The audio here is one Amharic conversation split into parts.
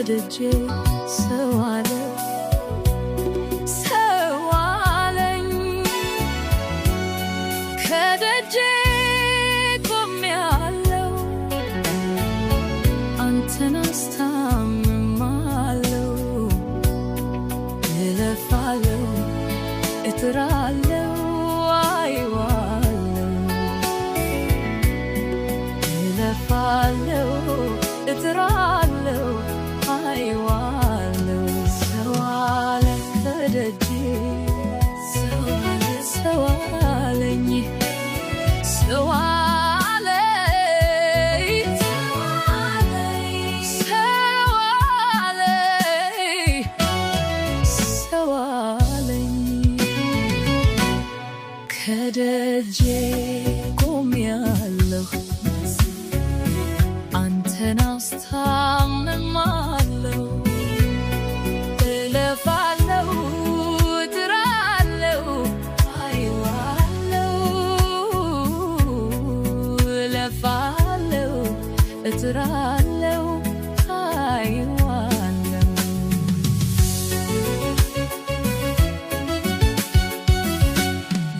ከደጄ ሰው አለኝ ከደጄ ቆሜያለሁ አንተን አስታምማለሁ እለፋለሁ እጥራለሁ እለፋለሁ እጥራለሁ አይዋለሁ ሰው አለ ከደጄ ሰው አለኝ ሰው አለኝ ሰው አለኝ ከደጄ ቆሜያለሁ አንተን አስታምማለሁ እለፋለሁ እጥራለሁ አይዋለሁ እለፋለሁ እጥራለሁ አይዋለሁ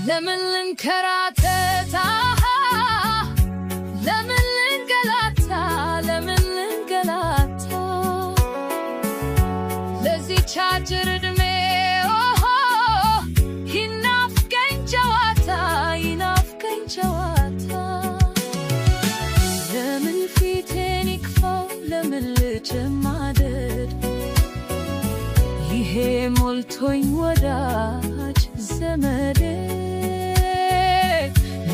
ለምን ልንከራተት ለምን ልንገላታ ለዚች አጭር ዕድሜ ይናፍቀኝ ጨዋታ ለምን ፊቴን ይክፋው ለምን ልጨማደድ ይሄ ሞልቶኝ ወዳጅ ዘመዴ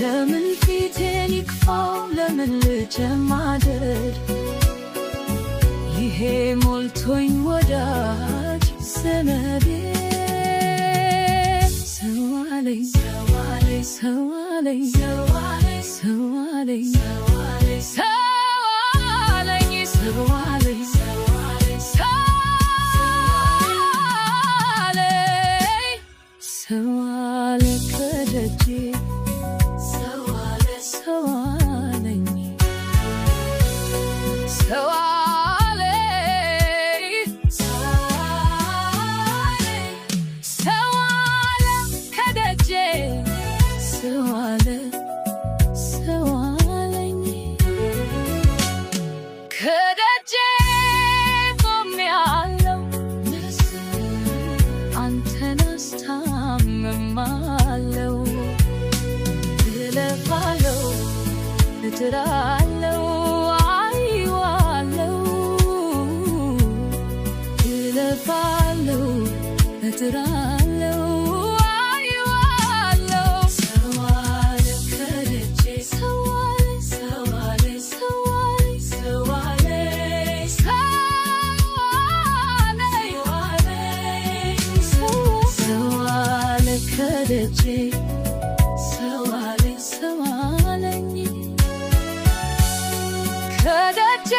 ለምን ፊቴን ይክፋው ለምን ልጨማደድ ይሄ ሞልቶኝ ወዳጅ ዘመዴ ሰው አለኝ ሰው አለኝ ሰው አለኝ ሰው አለኝ ሰው አለኝ ሰው አለኝ ሰው አለኝ ሰው አለኝ ሰው አለ ከደጄ ሰው አለኝ ሰው አለኝ ከደጄ ቆሜያለሁ አንተን አስታምማለሁ እለፋለሁ እጥራለሁ አይዋለሁ እለፋለሁ እጥራለሁ ከደጄ ሰው አለኝ ከደጄ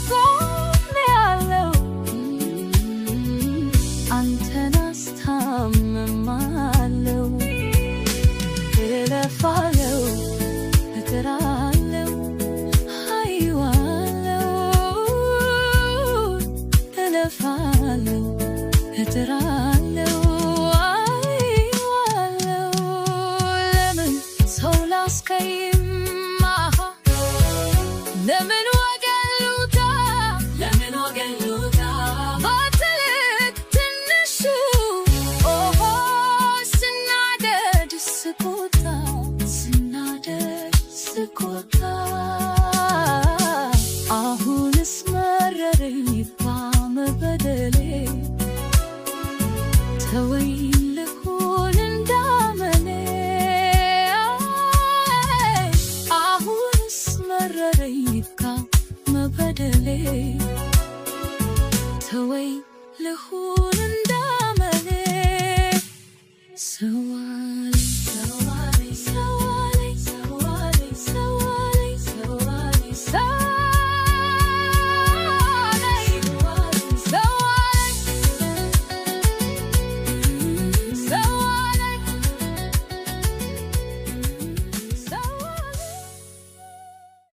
ቆሜያለሁ አንተን አስታምማለሁ እለፋለሁ እጥራለሁ አይዋለሁ እለፋለሁ እጥራለሁ ለምን